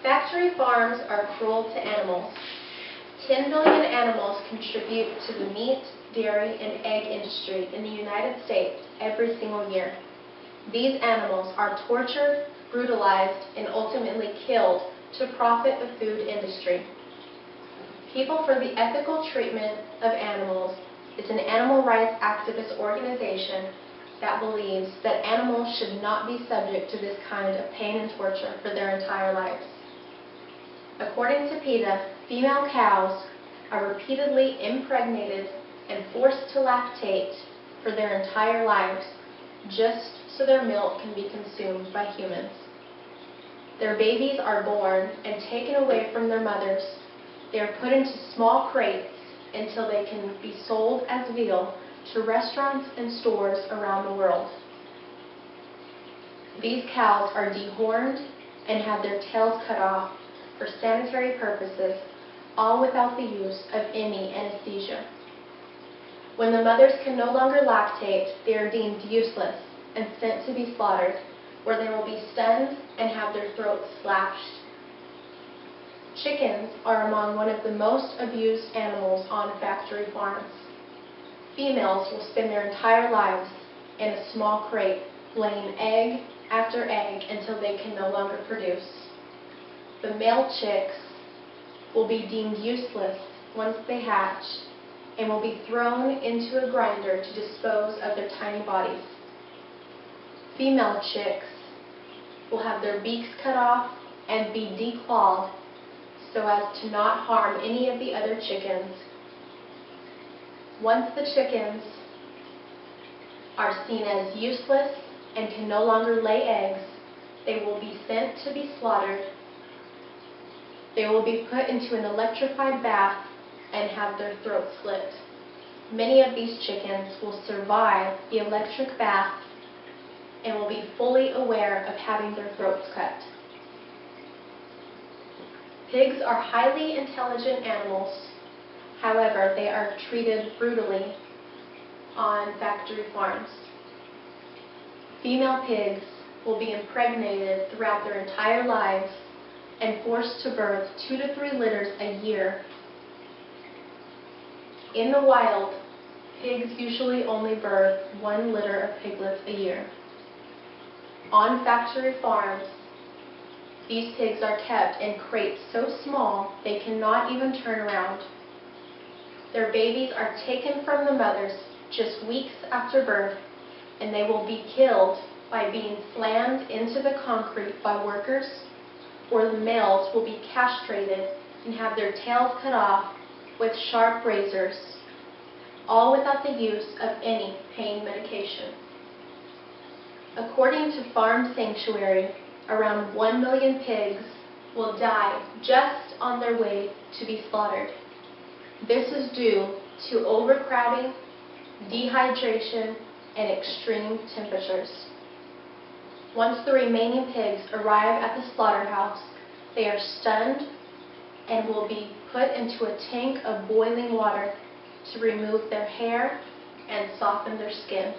Factory farms are cruel to animals. 10 billion animals contribute to the meat, dairy, and egg industry in the United States every single year. These animals are tortured, brutalized, and ultimately killed to profit the food industry. People for the Ethical Treatment of Animals is an animal rights activist organization that believes that animals should not be subject to this kind of pain and torture for their entire lives. According to PETA, female cows are repeatedly impregnated and forced to lactate for their entire lives just so their milk can be consumed by humans. Their babies are born and taken away from their mothers. They are put into small crates until they can be sold as veal to restaurants and stores around the world. These cows are dehorned and have their tails cut off for sanitary purposes, all without the use of any anesthesia. When the mothers can no longer lactate, they are deemed useless and sent to be slaughtered, where they will be stunned and have their throats slashed. Chickens are among one of the most abused animals on factory farms. Females will spend their entire lives in a small crate, laying egg after egg until they can no longer produce. The male chicks will be deemed useless once they hatch and will be thrown into a grinder to dispose of their tiny bodies. Female chicks will have their beaks cut off and be declawed so as to not harm any of the other chickens. Once the chickens are seen as useless and can no longer lay eggs, they will be sent to be slaughtered. They will be put into an electrified bath and have their throats slit. Many of these chickens will survive the electric bath and will be fully aware of having their throats cut. Pigs are highly intelligent animals. However, they are treated brutally on factory farms. Female pigs will be impregnated throughout their entire lives and forced to birth 2 to 3 litters a year. In the wild, pigs usually only birth 1 litter of piglets a year. On factory farms, these pigs are kept in crates so small they cannot even turn around. Their babies are taken from the mothers just weeks after birth, and they will be killed by being slammed into the concrete by workers, or the males will be castrated and have their tails cut off with sharp razors, all without the use of any pain medication. According to Farm Sanctuary, around 1 million pigs will die just on their way to be slaughtered. This is due to overcrowding, dehydration, and extreme temperatures. Once the remaining pigs arrive at the slaughterhouse, they are stunned and will be put into a tank of boiling water to remove their hair and soften their skin.